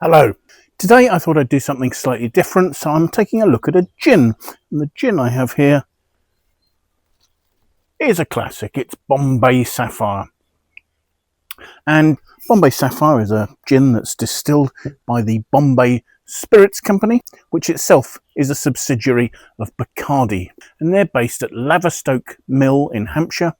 Hello. Today I thought I'd do something slightly different, so I'm taking a look at a gin. And the gin I have here is a classic. It's Bombay Sapphire. And Bombay Sapphire is a gin that's distilled by the Bombay Spirits Company, which itself is a subsidiary of Bacardi. And they're based at Laverstoke Mill in Hampshire.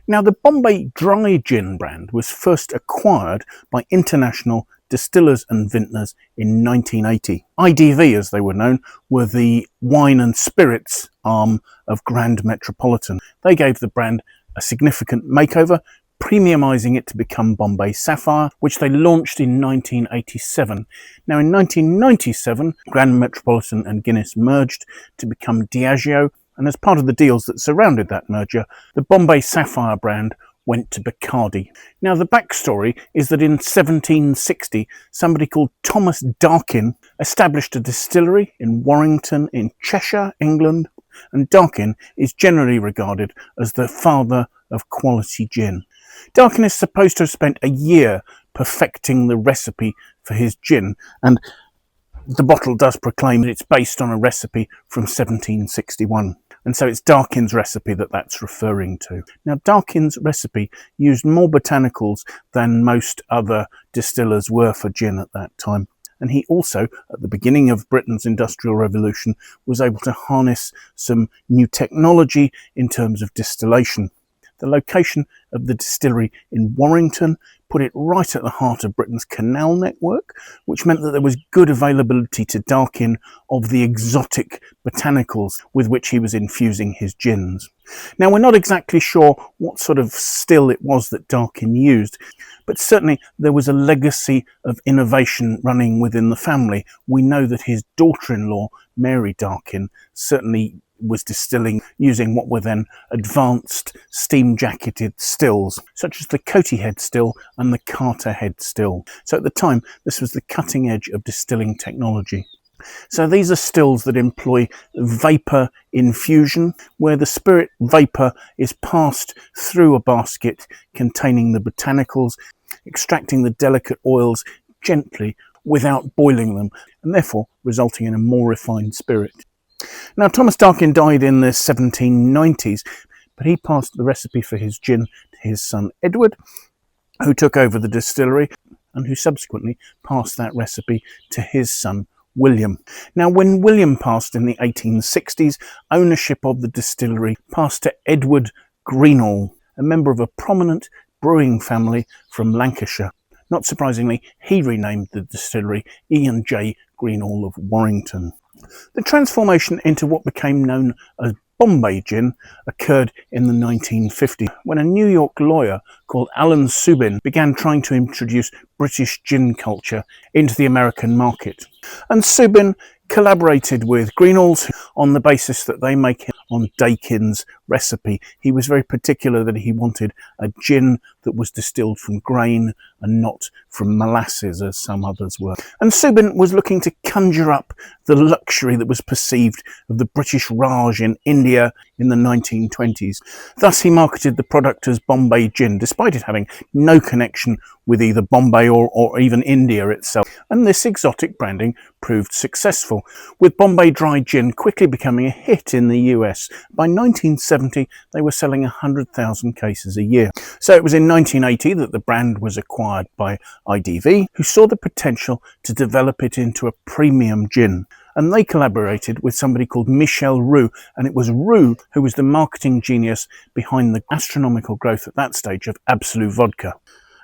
Now, the Bombay Dry Gin Brand was first acquired by International Distillers and Vintners in 1980. IDV, as they were known, were the wine and spirits arm of Grand Metropolitan. They gave the brand a significant makeover, premiumising it to become Bombay Sapphire, which they launched in 1987. Now, in 1997, Grand Metropolitan and Guinness merged to become Diageo, and as part of the deals that surrounded that merger, the Bombay Sapphire brand went to Bacardi. Now, the backstory is that in 1760, somebody called Thomas Dakin established a distillery in Warrington in Cheshire, England, and Darkin is generally regarded as the father of quality gin. Darkin is supposed to have spent a year perfecting the recipe for his gin, and the bottle does proclaim that it's based on a recipe from 1761. And so it's Darkin's recipe that's referring to. Now, Darkin's recipe used more botanicals than most other distillers were for gin at that time. And he also, at the beginning of Britain's Industrial Revolution, was able to harness some new technology in terms of distillation. The location of the distillery in Warrington put it right at the heart of Britain's canal network, which meant that there was good availability to Darkin of the exotic botanicals with which he was infusing his gins. Now, we're not exactly sure what sort of still it was that Darkin used, but certainly there was a legacy of innovation running within the family. We know that his daughter-in-law, Mary Darkin, certainly was distilling using what were then advanced steam-jacketed stills, such as the Corty Head still and the Carterhead still. So at the time, this was the cutting edge of distilling technology. So these are stills that employ vapor infusion, where the spirit vapor is passed through a basket containing the botanicals, extracting the delicate oils gently without boiling them, and therefore resulting in a more refined spirit. Now, Thomas Dakin died in the 1790s, but he passed the recipe for his gin to his son Edward, who took over the distillery and who subsequently passed that recipe to his son William. Now, when William passed in the 1860s, ownership of the distillery passed to Edward Greenall, a member of a prominent brewing family from Lancashire. Not surprisingly, he renamed the distillery J&G Greenall of Warrington. The transformation into what became known as Bombay gin occurred in the 1950s, when a New York lawyer called Alan Subin began trying to introduce British gin culture into the American market. And Subin collaborated with Greenall's on the basis that they make it on Dakin's recipe. He was very particular that he wanted a gin that was distilled from grain and not from molasses, as some others were. And Subin was looking to conjure up the luxury that was perceived of the British Raj in India in the 1920s. Thus, he marketed the product as Bombay gin, despite it having no connection with either Bombay or even India itself. And this exotic branding proved successful, with Bombay Dry Gin quickly becoming a hit in the US. By 1970, they were selling 100,000 cases a year. So it was in 1980 that the brand was acquired by IDV, who saw the potential to develop it into a premium gin. And they collaborated with somebody called Michel Roux, and it was Roux who was the marketing genius behind the astronomical growth at that stage of Absolut Vodka.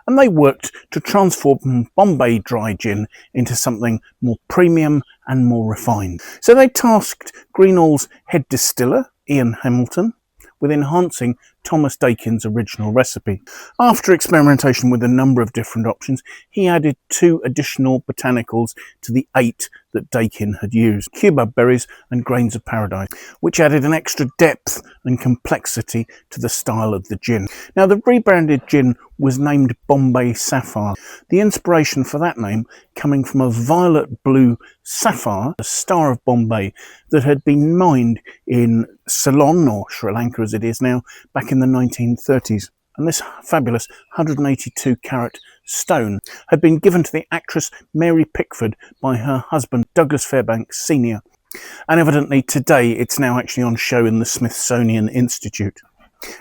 And they worked to transform Bombay Dry Gin into something more premium and more refined. So they tasked Greenall's head distiller, Ian Hamilton, with enhancing Thomas Dakin's original recipe. After experimentation with a number of different options, he added 2 additional botanicals to the 8 that Dakin had used, cubeb berries and grains of paradise, which added an extra depth and complexity to the style of the gin. Now, the rebranded gin was named Bombay Sapphire, the inspiration for that name coming from a violet blue sapphire, the Star of Bombay, that had been mined in Ceylon, or Sri Lanka as it is now, back in the 1930s. And this fabulous 182 carat stone had been given to the actress Mary Pickford by her husband Douglas Fairbanks Sr. And evidently today it's now actually on show in the Smithsonian Institute.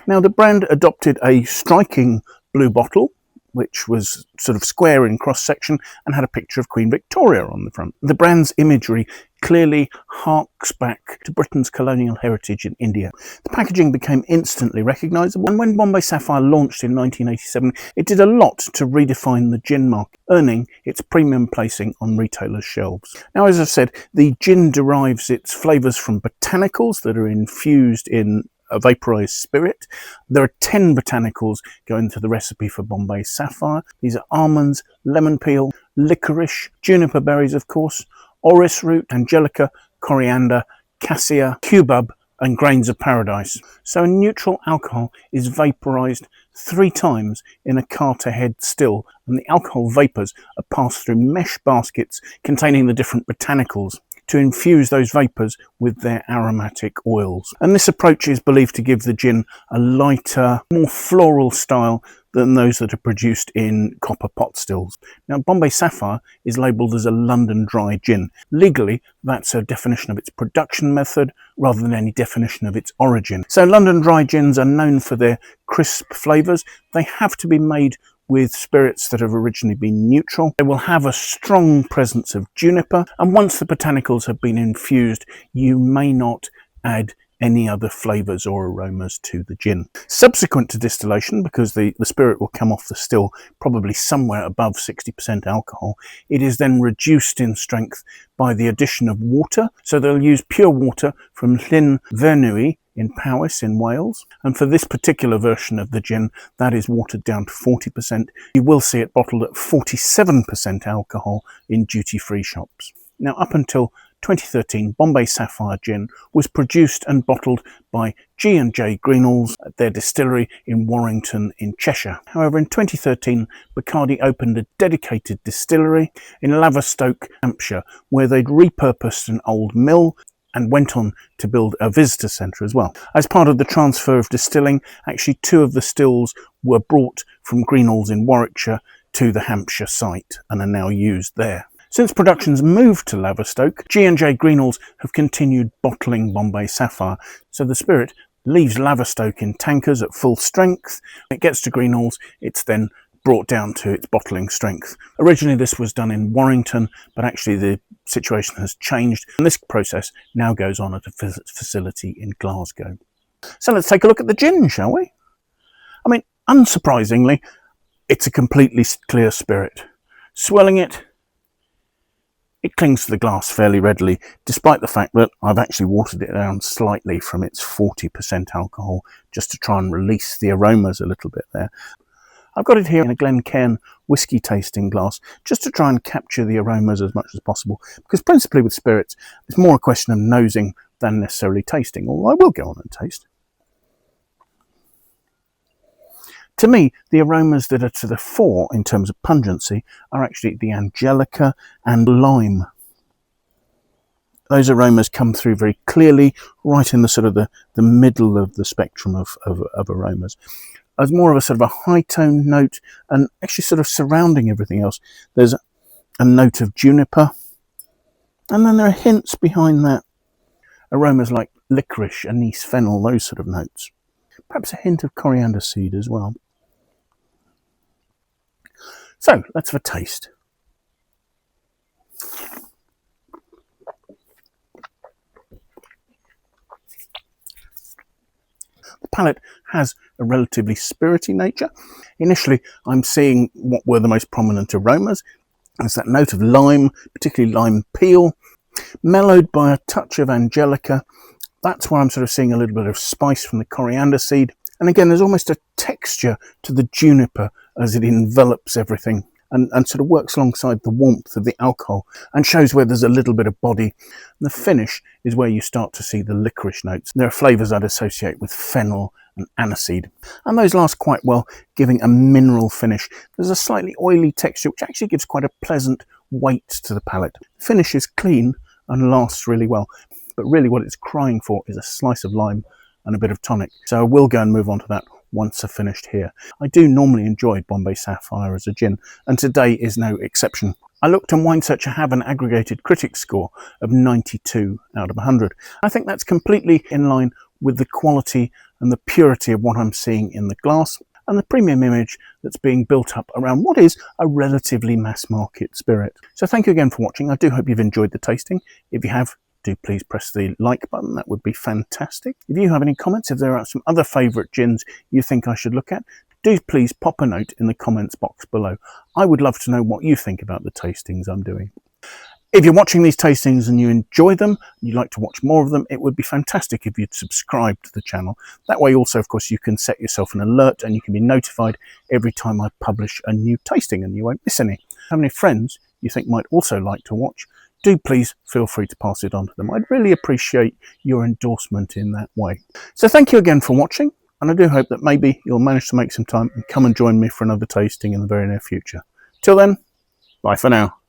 Now the brand adopted a striking blue bottle, which was sort of square in cross-section and had a picture of Queen Victoria on the front. The brand's imagery clearly harks back to Britain's colonial heritage in India. The packaging became instantly recognisable, and when Bombay Sapphire launched in 1987, it did a lot to redefine the gin market, earning its premium placing on retailers' shelves. Now, as I've said, the gin derives its flavours from botanicals that are infused in a vaporized spirit. There are 10 botanicals going into the recipe for Bombay Sapphire. These are almonds, lemon peel, liquorice, juniper berries of course, orris root, angelica, coriander, cassia, cubeb and grains of paradise. So a neutral alcohol is vaporized 3 times in a Carterhead still, and the alcohol vapours are passed through mesh baskets containing the different botanicals to infuse those vapours with their aromatic oils. And this approach is believed to give the gin a lighter, more floral style than those that are produced in copper pot stills. Now, Bombay Sapphire is labelled as a London dry gin. Legally, that's a definition of its production method rather than any definition of its origin. So London dry gins are known for their crisp flavours. They have to be made with spirits that have originally been neutral. They will have a strong presence of juniper, and once the botanicals have been infused, you may not add any other flavours or aromas to the gin. Subsequent to distillation, because the spirit will come off the still probably somewhere above 60% alcohol, it is then reduced in strength by the addition of water. So they'll use pure water from Llynn Vyrnwy in Powys in Wales, and for this particular version of the gin, that is watered down to 40%. You will see it bottled at 47% alcohol in duty-free shops. Now, up until 2013, Bombay Sapphire gin was produced and bottled by J&G Greenall at their distillery in Warrington in Cheshire. However, in 2013, Bacardi opened a dedicated distillery in Laverstoke, Hampshire, where they'd repurposed an old mill and went on to build a visitor centre as well. As part of the transfer of distilling, actually 2 of the stills were brought from Greenall's in Warwickshire to the Hampshire site and are now used there. Since production's moved to Laverstoke, J&J Greenalls have continued bottling Bombay Sapphire, so the spirit leaves Laverstoke in tankers at full strength. When it gets to Greenalls, it's then brought down to its bottling strength. Originally this was done in Warrington, but actually the situation has changed, and this process now goes on at a facility in Glasgow. So let's take a look at the gin, shall we? I mean, unsurprisingly, it's a completely clear spirit. Swirling it, it clings to the glass fairly readily, despite the fact that I've actually watered it down slightly from its 40% alcohol, just to try and release the aromas a little bit there. I've got it here in a Glencairn whiskey tasting glass, just to try and capture the aromas as much as possible, because principally with spirits, it's more a question of nosing than necessarily tasting, although I will go on and taste. To me, the aromas that are to the fore in terms of pungency are actually the angelica and lime. Those aromas come through very clearly, right in the sort of the middle of the spectrum of aromas. As more of a sort of a high tone note, and actually sort of surrounding everything else, there's a note of juniper, and then there are hints behind that, aromas like licorice, anise, fennel, those sort of notes. Perhaps a hint of coriander seed as well. So let's have a taste. The palate has a relatively spirity nature. Initially, I'm seeing what were the most prominent aromas. There's that note of lime, particularly lime peel, mellowed by a touch of angelica. That's where I'm sort of seeing a little bit of spice from the coriander seed. And again, there's almost a texture to the juniper as it envelops everything and sort of works alongside the warmth of the alcohol and shows where there's a little bit of body. And the finish is where you start to see the licorice notes. There are flavours I'd associate with fennel and aniseed, and those last quite well, giving a mineral finish. There's a slightly oily texture which actually gives quite a pleasant weight to the palate. The finish is clean and lasts really well, but really what it's crying for is a slice of lime and a bit of tonic. So I will go and move on to that once they're finished here. I do normally enjoy Bombay Sapphire as a gin, and today is no exception. I looked and Wine Searcher have an aggregated critics score of 92 out of 100. I think that's completely in line with the quality and the purity of what I'm seeing in the glass and the premium image that's being built up around what is a relatively mass market spirit. So thank you again for watching. I do hope you've enjoyed the tasting. If you have, do please press the like button. That would be fantastic. If you have any comments, if there are some other favourite gins you think I should look at, do please pop a note in the comments box below. I would love to know what you think about the tastings I'm doing. If you're watching these tastings and you enjoy them, you'd like to watch more of them, it would be fantastic if you'd subscribe to the channel. That way also, of course, you can set yourself an alert and you can be notified every time I publish a new tasting and you won't miss any. If you have any friends you think might also like to watch, do please feel free to pass it on to them. I'd really appreciate your endorsement in that way. So thank you again for watching, and I do hope that maybe you'll manage to make some time and come and join me for another tasting in the very near future. Till then, bye for now.